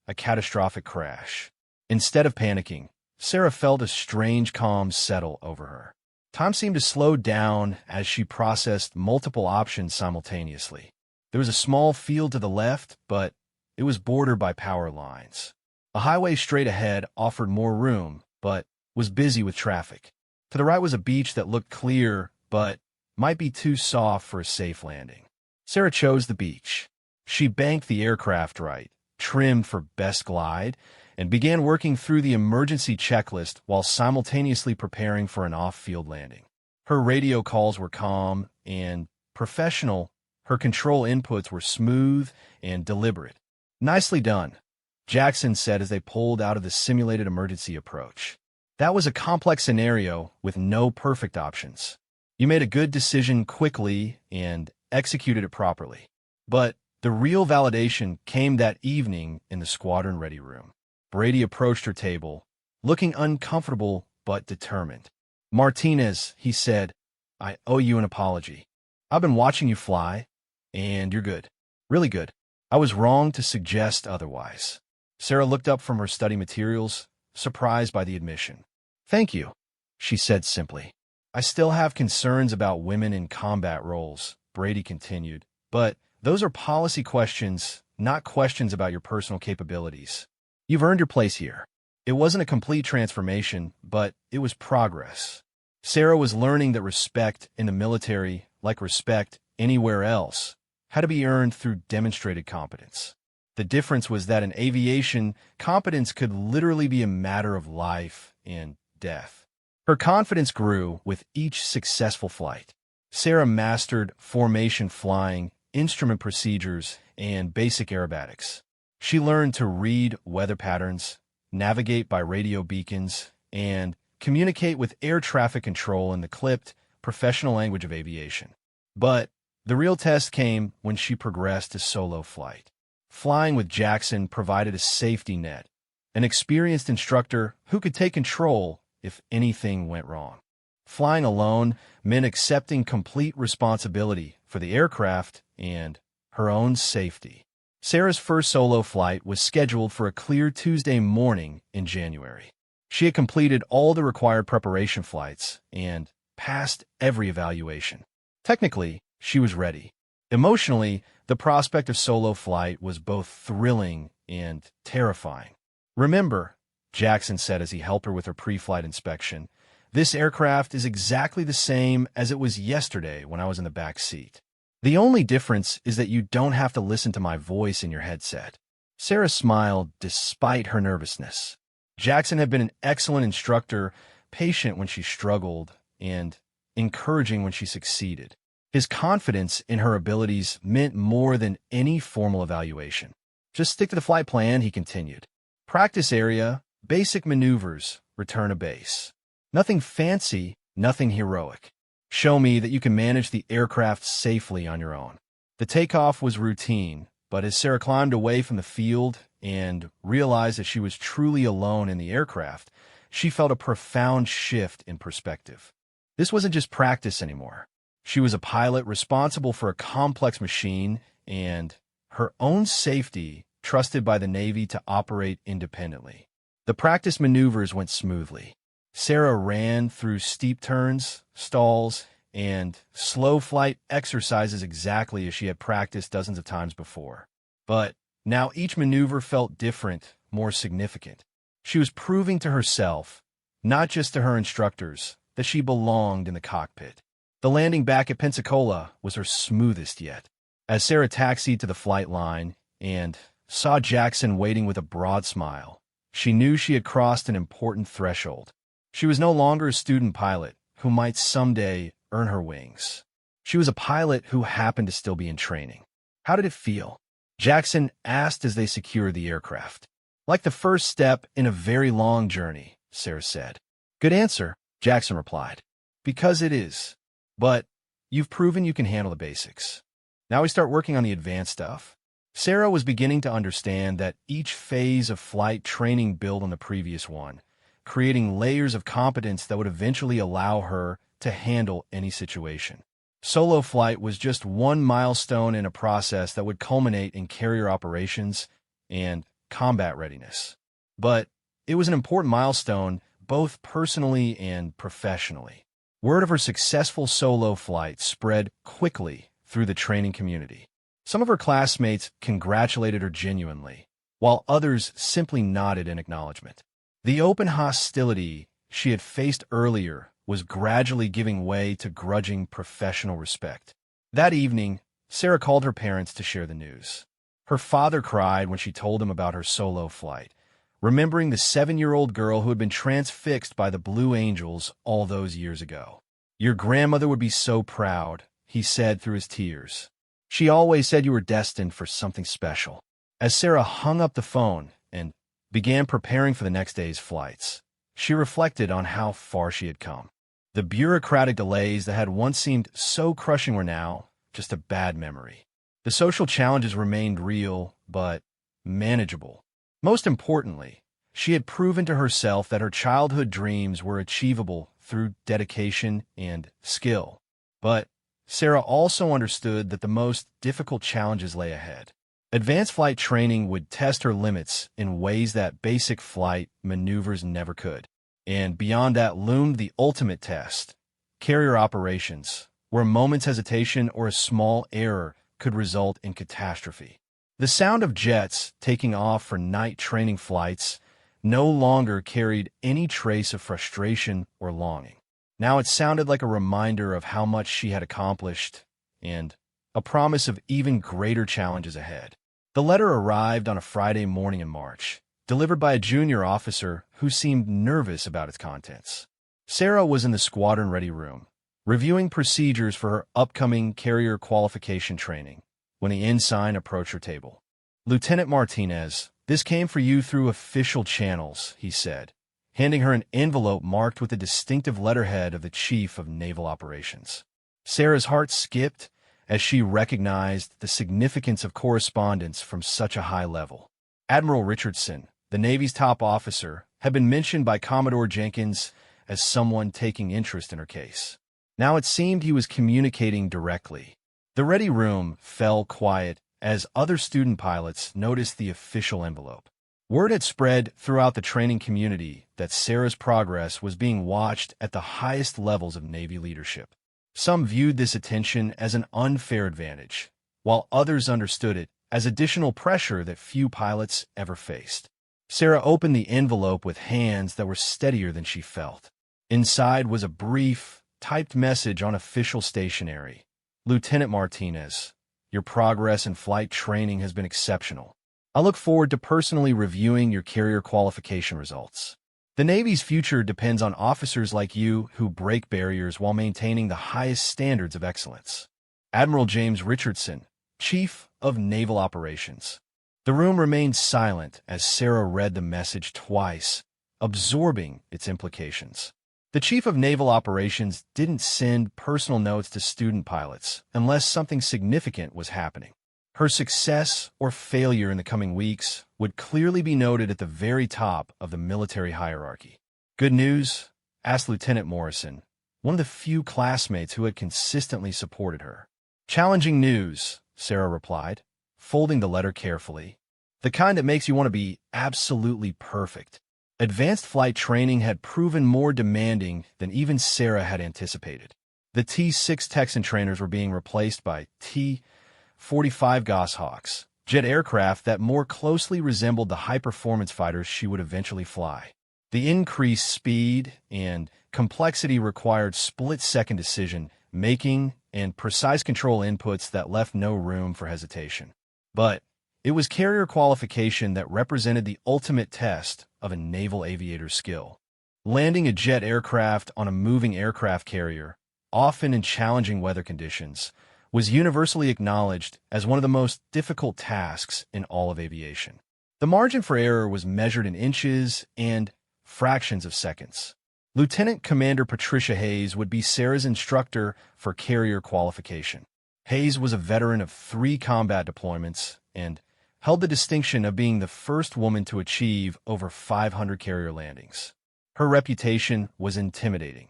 a catastrophic crash. Instead of panicking, Sarah felt a strange calm settle over her. Time seemed to slow down as she processed multiple options simultaneously. There was a small field to the left, but it was bordered by power lines. A highway straight ahead offered more room, but was busy with traffic. To the right was a beach that looked clear, but might be too soft for a safe landing. Sarah chose the beach. She banked the aircraft right, trimmed for best glide, and began working through the emergency checklist while simultaneously preparing for an off-field landing. Her radio calls were calm and professional. Her control inputs were smooth and deliberate. "Nicely done," Jackson said as they pulled out of the simulated emergency approach. "That was a complex scenario with no perfect options. You made a good decision quickly and executed it properly." But the real validation came that evening in the squadron-ready room. Brady approached her table, looking uncomfortable but determined. "Martinez," he said, "I owe you an apology. I've been watching you fly, and you're good. Really good. I was wrong to suggest otherwise." Sarah looked up from her study materials, surprised by the admission. "Thank you," she said simply. "I still have concerns about women in combat roles," Brady continued, "but those are policy questions, not questions about your personal capabilities. You've earned your place here." It wasn't a complete transformation, but it was progress. Sarah was learning that respect in the military, like respect anywhere else, had to be earned through demonstrated competence. The difference was that in aviation, competence could literally be a matter of life and death. Her confidence grew with each successful flight. Sarah mastered formation flying, instrument procedures, and basic aerobatics. She learned to read weather patterns, navigate by radio beacons, and communicate with air traffic control in the clipped, professional language of aviation. But the real test came when she progressed to solo flight. Flying with Jackson provided a safety net, an experienced instructor who could take control if anything went wrong. Flying alone meant accepting complete responsibility for the aircraft and her own safety. Sarah's first solo flight was scheduled for a clear Tuesday morning in January. She had completed all the required preparation flights and passed every evaluation. Technically, she was ready. Emotionally, the prospect of solo flight was both thrilling and terrifying. "Remember," Jackson said as he helped her with her pre-flight inspection, "this aircraft is exactly the same as it was yesterday when I was in the back seat. The only difference is that you don't have to listen to my voice in your headset." Sarah smiled despite her nervousness. Jackson had been an excellent instructor, patient when she struggled, and encouraging when she succeeded. His confidence in her abilities meant more than any formal evaluation. "Just stick to the flight plan," he continued. "Practice area, basic maneuvers, return to base. Nothing fancy, nothing heroic. Show me that you can manage the aircraft safely on your own." The takeoff was routine, but as Sarah climbed away from the field and realized that she was truly alone in the aircraft, she felt a profound shift in perspective. This wasn't just practice anymore. She was a pilot responsible for a complex machine and her own safety, trusted by the Navy to operate independently. The practice maneuvers went smoothly. Sarah ran through steep turns, stalls, and slow flight exercises exactly as she had practiced dozens of times before. But now each maneuver felt different, more significant. She was proving to herself, not just to her instructors, that she belonged in the cockpit. The landing back at Pensacola was her smoothest yet. As Sarah taxied to the flight line and saw Jackson waiting with a broad smile, she knew she had crossed an important threshold. She was no longer a student pilot who might someday earn her wings. She was a pilot who happened to still be in training. "How did it feel?" Jackson asked as they secured the aircraft. "Like the first step in a very long journey," Sarah said. "Good answer," Jackson replied. "Because it is. But you've proven you can handle the basics. Now we start working on the advanced stuff." Sarah was beginning to understand that each phase of flight training built on the previous one, creating layers of competence that would eventually allow her to handle any situation. Solo flight was just one milestone in a process that would culminate in carrier operations and combat readiness. But it was an important milestone both personally and professionally. Word of her successful solo flight spread quickly through the training community. Some of her classmates congratulated her genuinely, while others simply nodded in acknowledgement. The open hostility she had faced earlier was gradually giving way to grudging professional respect. That evening, Sarah called her parents to share the news. Her father cried when she told him about her solo flight, remembering the 7-year-old girl who had been transfixed by the Blue Angels all those years ago. "Your grandmother would be so proud," he said through his tears. "She always said you were destined for something special." As Sarah hung up the phone and began preparing for the next day's flights, she reflected on how far she had come. The bureaucratic delays that had once seemed so crushing were now just a bad memory. The social challenges remained real, but manageable. Most importantly, she had proven to herself that her childhood dreams were achievable through dedication and skill. But Sarah also understood that the most difficult challenges lay ahead. Advanced flight training would test her limits in ways that basic flight maneuvers never could. And beyond that loomed the ultimate test, carrier operations, where a moment's hesitation or a small error could result in catastrophe. The sound of jets taking off for night training flights no longer carried any trace of frustration or longing. Now it sounded like a reminder of how much she had accomplished and a promise of even greater challenges ahead. The letter arrived on a Friday morning in March, delivered by a junior officer who seemed nervous about its contents. Sarah was in the squadron-ready room, reviewing procedures for her upcoming carrier qualification training, when the ensign approached her table. "Lieutenant Martinez, this came for you through official channels," he said, handing her an envelope marked with the distinctive letterhead of the Chief of Naval Operations. Sarah's heart skipped as she recognized the significance of correspondence from such a high level. Admiral Richardson, the Navy's top officer, had been mentioned by Commodore Jenkins as someone taking interest in her case. Now it seemed he was communicating directly. The ready room fell quiet as other student pilots noticed the official envelope. Word had spread throughout the training community that Sarah's progress was being watched at the highest levels of Navy leadership. Some viewed this attention as an unfair advantage, while others understood it as additional pressure that few pilots ever faced. Sarah opened the envelope with hands that were steadier than she felt. Inside was a brief, typed message on official stationery. Lieutenant Martinez, your progress in flight training has been exceptional. I look forward to personally reviewing your carrier qualification results. The Navy's future depends on officers like you who break barriers while maintaining the highest standards of excellence. Admiral James Richardson, Chief of Naval Operations. The room remained silent as Sarah read the message twice, absorbing its implications. The Chief of Naval Operations didn't send personal notes to student pilots unless something significant was happening. Her success or failure in the coming weeks would clearly be noted at the very top of the military hierarchy. Good news? Asked Lieutenant Morrison, one of the few classmates who had consistently supported her. Challenging news, Sarah replied, folding the letter carefully. The kind that makes you want to be absolutely perfect. Advanced flight training had proven more demanding than even Sarah had anticipated. The T-6 Texan trainers were being replaced by T-45 Goshawks, jet aircraft that more closely resembled the high-performance fighters she would eventually fly. The increased speed and complexity required split-second decision-making and precise control inputs that left no room for hesitation. But it was carrier qualification that represented the ultimate test of a naval aviator's skill. Landing a jet aircraft on a moving aircraft carrier, often in challenging weather conditions, was universally acknowledged as one of the most difficult tasks in all of aviation. The margin for error was measured in inches and fractions of seconds. Lieutenant Commander Patricia Hayes would be Sarah's instructor for carrier qualification. Hayes was a veteran of 3 combat deployments and held the distinction of being the first woman to achieve over 500 carrier landings. Her reputation was intimidating.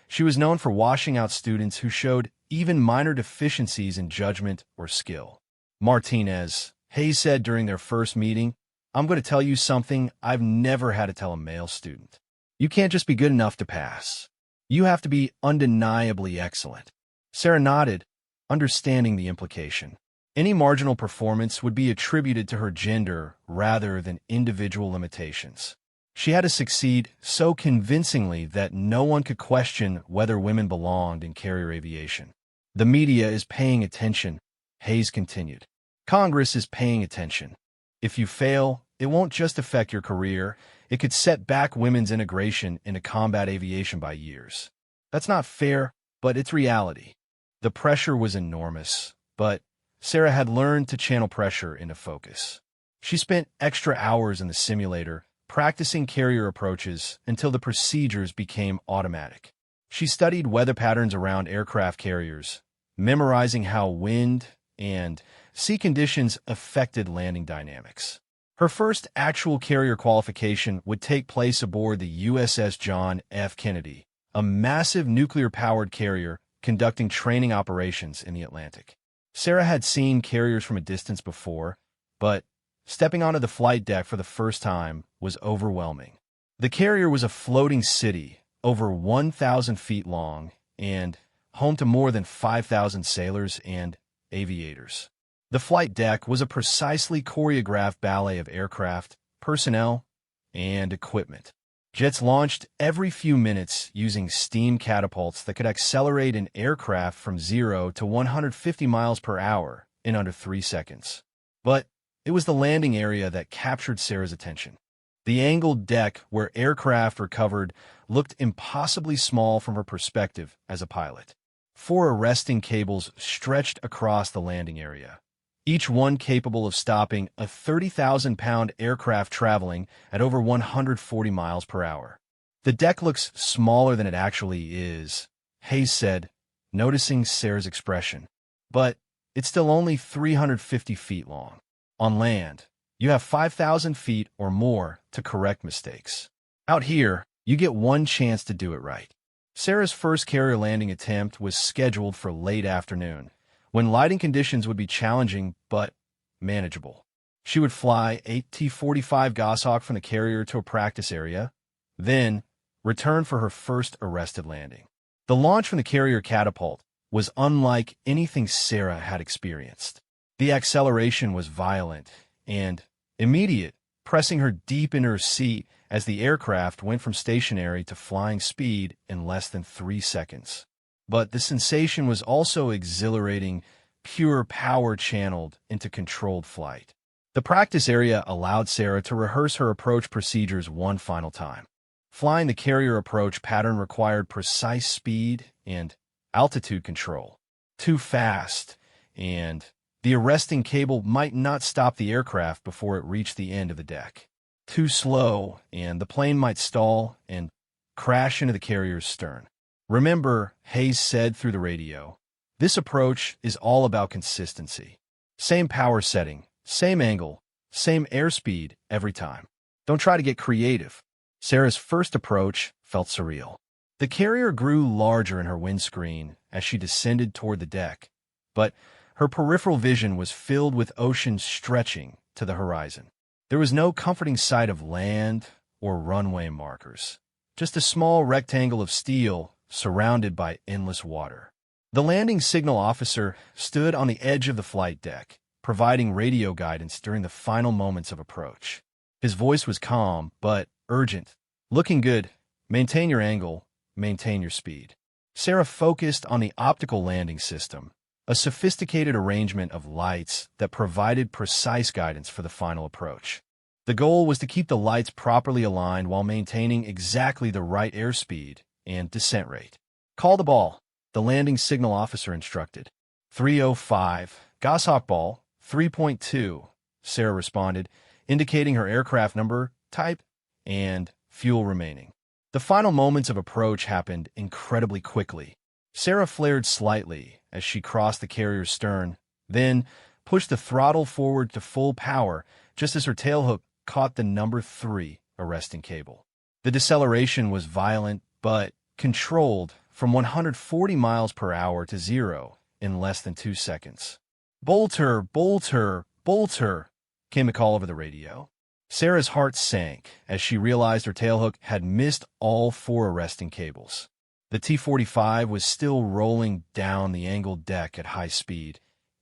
She was known for washing out students who showed even minor deficiencies in judgment or skill. Martinez, Hayes said during their first meeting, I'm going to tell you something I've never had to tell a male student. You can't just be good enough to pass. You have to be undeniably excellent. Sarah nodded, understanding the implication. Any marginal performance would be attributed to her gender rather than individual limitations. She had to succeed so convincingly that no one could question whether women belonged in carrier aviation. The media is paying attention, Hayes continued. Congress is paying attention. If you fail, it won't just affect your career, it could set back women's integration into combat aviation by years. That's not fair, but it's reality. The pressure was enormous, but Sarah had learned to channel pressure into focus. She spent extra hours in the simulator, practicing carrier approaches until the procedures became automatic. She studied weather patterns around aircraft carriers, memorizing how wind and sea conditions affected landing dynamics. Her first actual carrier qualification would take place aboard the USS John F. Kennedy, a massive nuclear-powered carrier conducting training operations in the Atlantic. Sarah had seen carriers from a distance before, but stepping onto the flight deck for the first time was overwhelming. The carrier was a floating city, over 1,000 feet long, and home to more than 5,000 sailors and aviators. The flight deck was a precisely choreographed ballet of aircraft, personnel, and equipment. Jets launched every few minutes using steam catapults that could accelerate an aircraft from 0 to 150 miles per hour in under 3 seconds. But it was the landing area that captured Sarah's attention. The angled deck where aircraft recovered looked impossibly small from her perspective as a pilot. 4 arresting cables stretched across the landing area, each one capable of stopping a 30,000-pound aircraft traveling at over 140 miles per hour. The deck looks smaller than it actually is, Hayes said, noticing Sarah's expression. But it's still only 350 feet long. On land, you have 5,000 feet or more to correct mistakes. Out here, you get one chance to do it right. Sarah's first carrier landing attempt was scheduled for late afternoon, when lighting conditions would be challenging but manageable. She would fly a T-45 Goshawk from the carrier to a practice area, then return for her first arrested landing. The launch from the carrier catapult was unlike anything Sarah had experienced. The acceleration was violent and immediate, pressing her deep into her seat as the aircraft went from stationary to flying speed in less than 3 seconds. But the sensation was also exhilarating, pure power channeled into controlled flight. The practice area allowed Sarah to rehearse her approach procedures one final time. Flying the carrier approach pattern required precise speed and altitude control. Too fast, and the arresting cable might not stop the aircraft before it reached the end of the deck. Too slow, and the plane might stall and crash into the carrier's stern. Remember, Hayes said through the radio, this approach is all about consistency. Same power setting, same angle, same airspeed every time. Don't try to get creative. Sarah's first approach felt surreal. The carrier grew larger in her windscreen as she descended toward the deck, but her peripheral vision was filled with ocean stretching to the horizon. There was no comforting sight of land or runway markers, just a small rectangle of steel surrounded by endless water. The landing signal officer stood on the edge of the flight deck, providing radio guidance during the final moments of approach. His voice was calm but urgent. Looking good. Maintain your angle. Maintain your speed. Sarah focused on the optical landing system, a sophisticated arrangement of lights that provided precise guidance for the final approach. The goal was to keep the lights properly aligned while maintaining exactly the right airspeed and descent rate. Call the ball, the landing signal officer instructed. 305, Goshawk ball, 3.2, Sarah responded, indicating her aircraft number, type, and fuel remaining. The final moments of approach happened incredibly quickly. Sarah flared slightly as she crossed the carrier's stern, then pushed the throttle forward to full power just as her tailhook caught the number 3 arresting cable. The deceleration was violent but controlled from 140 miles per hour to 0 in less than 2 seconds. Bolter, bolter, bolter, came a call over the radio. Sarah's heart sank as she realized her tailhook had missed all 4 arresting cables. The T-45 was still rolling down the angled deck at high speed,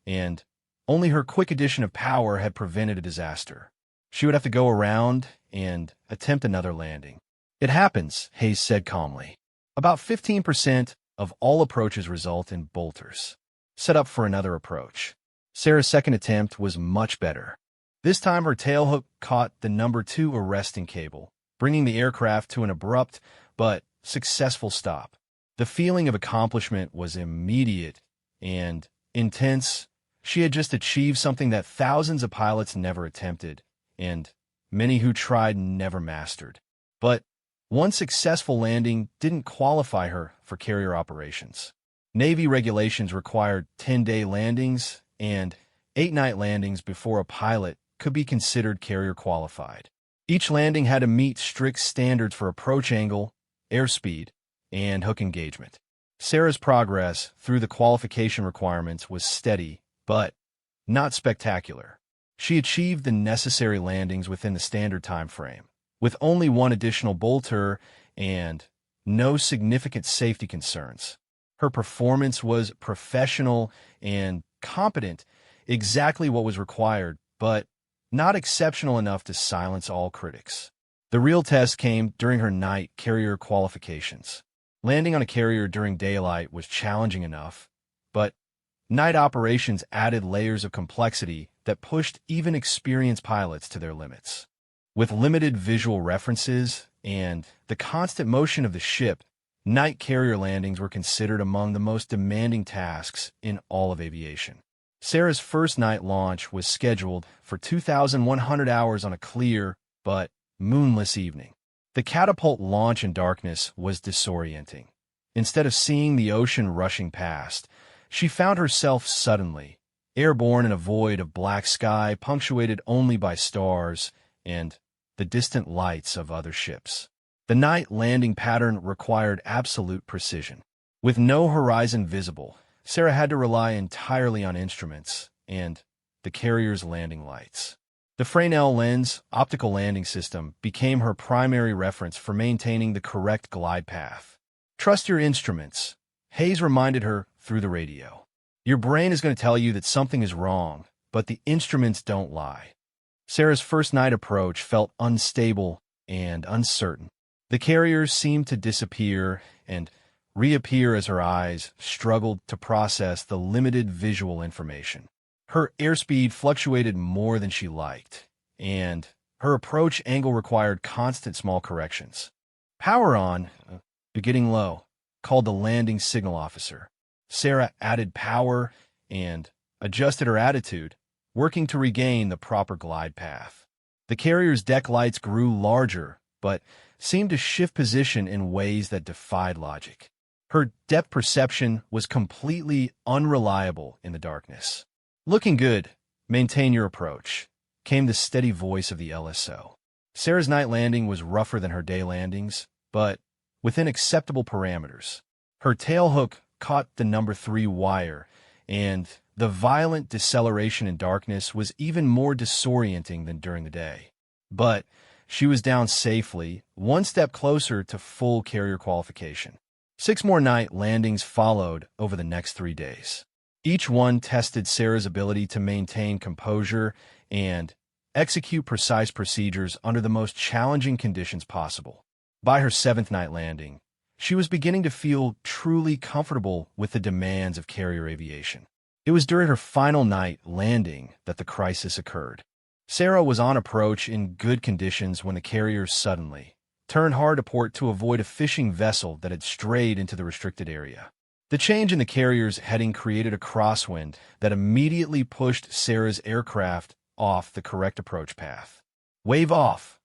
and only her quick addition of power had prevented a disaster. She would have to go around and attempt another landing. It happens, Hayes said calmly. About 15% of all approaches result in bolters. Set up for another approach. Sarah's second attempt was much better. This time her tailhook caught the number 2 arresting cable, bringing the aircraft to an abrupt but successful stop. The feeling of accomplishment was immediate and intense. She had just achieved something that thousands of pilots never attempted, and many who tried never mastered. But one successful landing didn't qualify her for carrier operations. Navy regulations required 10-day landings and 8-night landings before a pilot could be considered carrier qualified. Each landing had to meet strict standards for approach angle, airspeed, and hook engagement. Sarah's progress through the qualification requirements was steady, but not spectacular. She achieved the necessary landings within the standard time frame, with only 1 additional bolter and no significant safety concerns. Her performance was professional and competent, exactly what was required, but not exceptional enough to silence all critics. The real test came during her night carrier qualifications. Landing on a carrier during daylight was challenging enough, but night operations added layers of complexity that pushed even experienced pilots to their limits. With limited visual references and the constant motion of the ship, night carrier landings were considered among the most demanding tasks in all of aviation. Sarah's first night launch was scheduled for 2,100 hours on a clear but moonless evening. The catapult launch in darkness was disorienting. Instead of seeing the ocean rushing past, she found herself suddenly airborne in a void of black sky punctuated only by stars and the distant lights of other ships. The night landing pattern required absolute precision. With no horizon visible, Sarah had to rely entirely on instruments and the carrier's landing lights. The Fresnel lens optical landing system became her primary reference for maintaining the correct glide path. "Trust your instruments," Hayes reminded her through the radio. "Your brain is going to tell you that something is wrong, but the instruments don't lie." Sarah's first night approach felt unstable and uncertain. The carriers seemed to disappear and reappear as her eyes struggled to process the limited visual information. Her airspeed fluctuated more than she liked, and her approach angle required constant small corrections. "Power on, you're getting low," called the landing signal officer. Sarah added power and adjusted her attitude, working to regain the proper glide path. The carrier's deck lights grew larger, but seemed to shift position in ways that defied logic. Her depth perception was completely unreliable in the darkness. "Looking good. Maintain your approach," came the steady voice of the LSO. Sarah's night landing was rougher than her day landings, but within acceptable parameters. Her tailhook caught the number 3 wire, and the violent deceleration in darkness was even more disorienting than during the day. But she was down safely, one step closer to full carrier qualification. 6 more night landings followed over the next 3 days. Each one tested Sarah's ability to maintain composure and execute precise procedures under the most challenging conditions possible. By her 7th night landing, she was beginning to feel truly comfortable with the demands of carrier aviation. It was during her final night landing that the crisis occurred. Sarah was on approach in good conditions when the carrier suddenly turned hard to port to avoid a fishing vessel that had strayed into the restricted area. The change in the carrier's heading created a crosswind that immediately pushed Sarah's aircraft off the correct approach path. Wave off,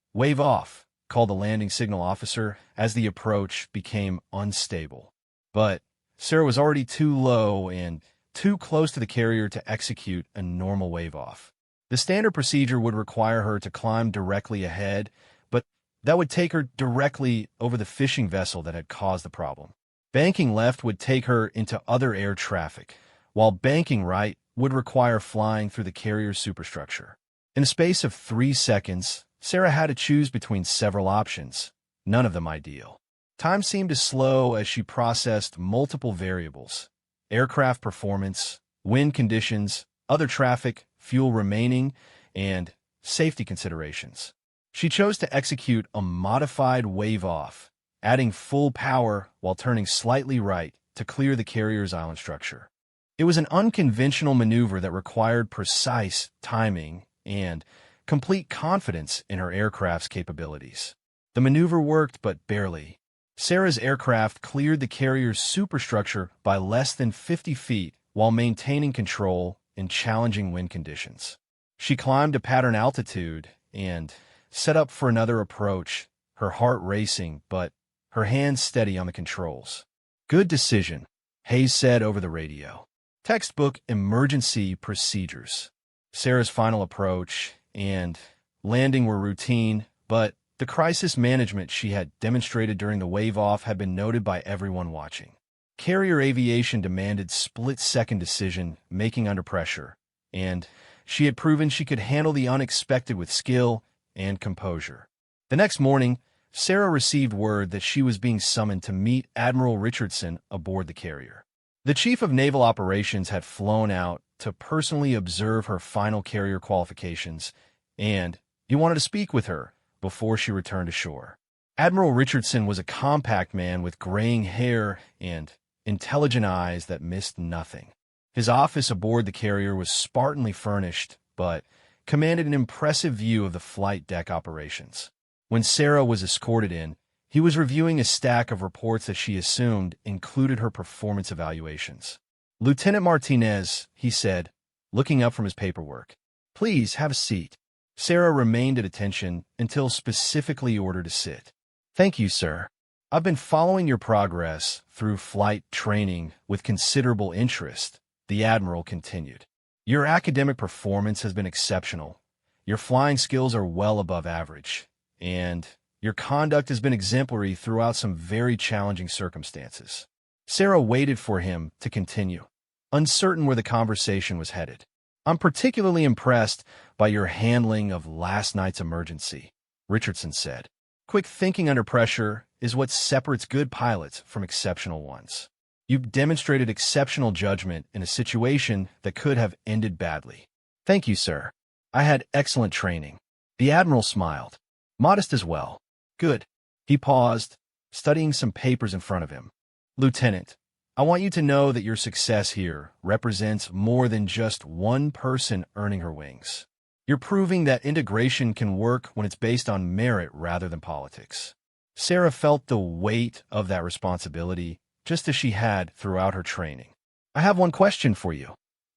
called the landing signal officer as the approach became unstable. But Sarah was already too low and too close to the carrier to execute a normal wave-off. The standard procedure would require her to climb directly ahead, but that would take her directly over the fishing vessel that had caused the problem. Banking left would take her into other air traffic, while banking right would require flying through the carrier's superstructure. In a space of 3 seconds, Sarah had to choose between several options, none of them ideal. Time seemed to slow as she processed multiple variables: aircraft performance, wind conditions, other traffic, fuel remaining, and safety considerations. She chose to execute a modified wave-off, adding full power while turning slightly right to clear the carrier's island structure. It was an unconventional maneuver that required precise timing and complete confidence in her aircraft's capabilities. The maneuver worked, but barely. Sarah's aircraft cleared the carrier's superstructure by less than 50 feet while maintaining control in challenging wind conditions. She climbed to pattern altitude and set up for another approach, her heart racing, but her hands steady on the controls. "Good decision," Hayes said over the radio. Textbook emergency procedures. Sarah's final approach and landing were routine, but the crisis management she had demonstrated during the wave-off had been noted by everyone watching. Carrier aviation demanded split-second decision-making under pressure, and she had proven she could handle the unexpected with skill and composure. The next morning, Sarah received word that she was being summoned to meet Admiral Richardson aboard the carrier. The Chief of Naval Operations had flown out to personally observe her final carrier qualifications, and he wanted to speak with her before she returned to shore. Admiral Richardson was a compact man with graying hair and intelligent eyes that missed nothing. His office aboard the carrier was spartanly furnished, but commanded an impressive view of the flight deck operations. When Sarah was escorted in, he was reviewing a stack of reports that she assumed included her performance evaluations. "Lieutenant Martinez," he said, looking up from his paperwork. "Please have a seat." Sarah remained at attention until specifically ordered to sit. "Thank you, sir. I've been following your progress through flight training with considerable interest," the Admiral continued. Your academic performance has been exceptional. Your flying skills are well above average. And your conduct has been exemplary throughout some very challenging circumstances. Sarah waited for him to continue, uncertain where the conversation was headed. I'm particularly impressed by your handling of last night's emergency, Richardson said. Quick thinking under pressure is what separates good pilots from exceptional ones. You've demonstrated exceptional judgment in a situation that could have ended badly. Thank you, sir. I had excellent training. The Admiral smiled. Modest as well. Good. He paused, studying some papers in front of him. Lieutenant, I want you to know that your success here represents more than just one person earning her wings. You're proving that integration can work when it's based on merit rather than politics. Sarah felt the weight of that responsibility, just as she had throughout her training. I have one question for you,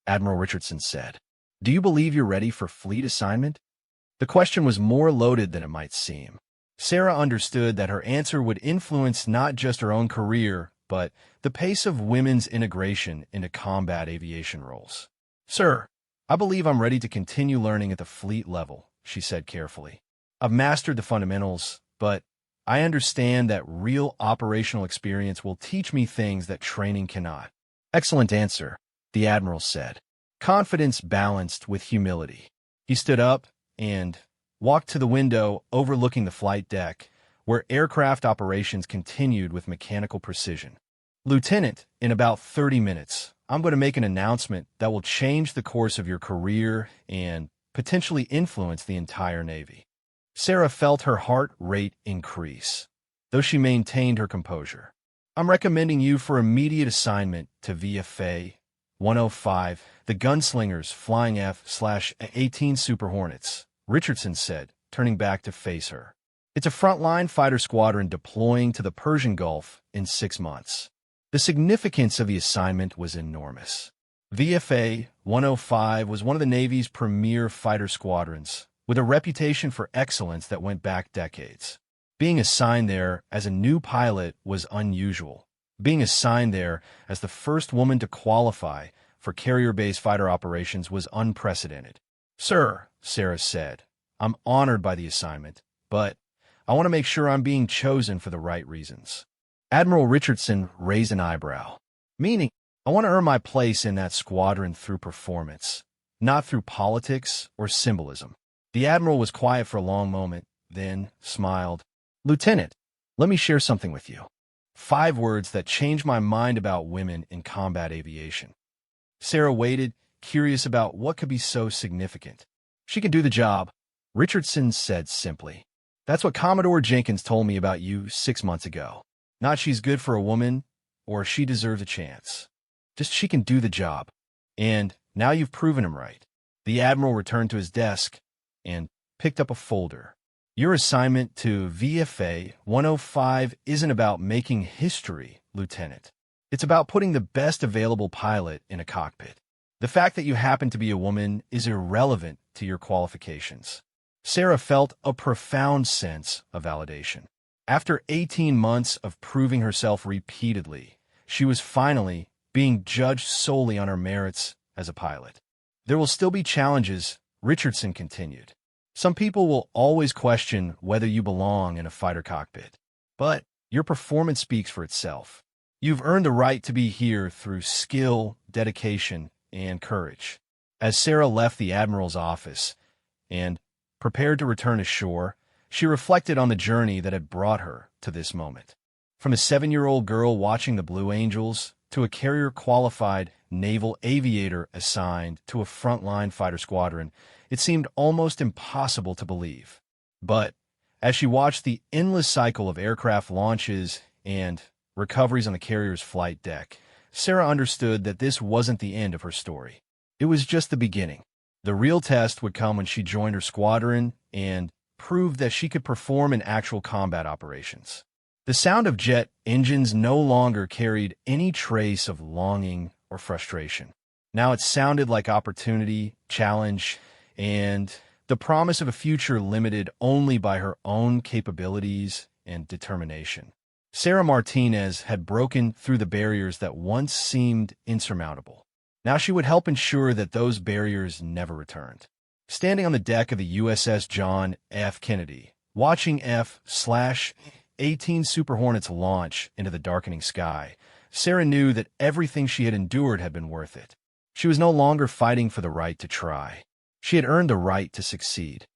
Admiral Richardson said. Do you believe you're ready for fleet assignment? The question was more loaded than it might seem. Sarah understood that her answer would influence not just her own career, but the pace of women's integration into combat aviation roles. Sir, I believe I'm ready to continue learning at the fleet level, she said carefully. I've mastered the fundamentals, but I understand that real operational experience will teach me things that training cannot. Excellent answer, the Admiral said, confidence balanced with humility. He stood up and walked to the window overlooking the flight deck, where aircraft operations continued with mechanical precision. Lieutenant, in about 30 minutes, I'm going to make an announcement that will change the course of your career and potentially influence the entire Navy. Sarah felt her heart rate increase, though she maintained her composure. I'm recommending you for immediate assignment to VFA 105, the gunslingers flying F/A-18 Super Hornets, Richardson said, turning back to face her. It's a frontline fighter squadron deploying to the Persian Gulf in 6 months. The significance of the assignment was enormous. VFA 105 was one of the Navy's premier fighter squadrons, with a reputation for excellence that went back decades. Being assigned there as a new pilot was unusual. Being assigned there as the first woman to qualify for carrier-based fighter operations was unprecedented. Sir, Sarah said, I'm honored by the assignment, but I want to make sure I'm being chosen for the right reasons. Admiral Richardson raised an eyebrow, meaning, I want to earn my place in that squadron through performance, not through politics or symbolism. The Admiral was quiet for a long moment, then smiled. Lieutenant, let me share something with you. 5 words that changed my mind about women in combat aviation. Sarah waited, curious about what could be so significant. She can do the job, Richardson said simply. That's what Commodore Jenkins told me about you 6 months ago. Not she's good for a woman, or she deserves a chance. Just she can do the job. And now you've proven him right. The Admiral returned to his desk and picked up a folder. Your assignment to VFA 105 isn't about making history, Lieutenant. It's about putting the best available pilot in a cockpit. The fact that you happen to be a woman is irrelevant to your qualifications. Sarah felt a profound sense of validation. After 18 months of proving herself repeatedly, she was finally being judged solely on her merits as a pilot. There will still be challenges, Richardson continued. Some people will always question whether you belong in a fighter cockpit. But your performance speaks for itself. You've earned the right to be here through skill, dedication, and courage. As Sarah left the Admiral's office and prepared to return ashore, she reflected on the journey that had brought her to this moment. From a 7-year-old girl watching the Blue Angels to a carrier-qualified naval aviator assigned to a frontline fighter squadron, it seemed almost impossible to believe. But as she watched the endless cycle of aircraft launches and recoveries on the carrier's flight deck, Sarah understood that this wasn't the end of her story. It was just the beginning. The real test would come when she joined her squadron and proved that she could perform in actual combat operations. The sound of jet engines no longer carried any trace of longing or frustration. Now it sounded like opportunity, challenge, and the promise of a future limited only by her own capabilities and determination. Sarah Martinez had broken through the barriers that once seemed insurmountable. Now she would help ensure that those barriers never returned. Standing on the deck of the USS John F. Kennedy, watching F/A-18 Super Hornets launch into the darkening sky, Sarah knew that everything she had endured had been worth it. She was no longer fighting for the right to try. She had earned the right to succeed.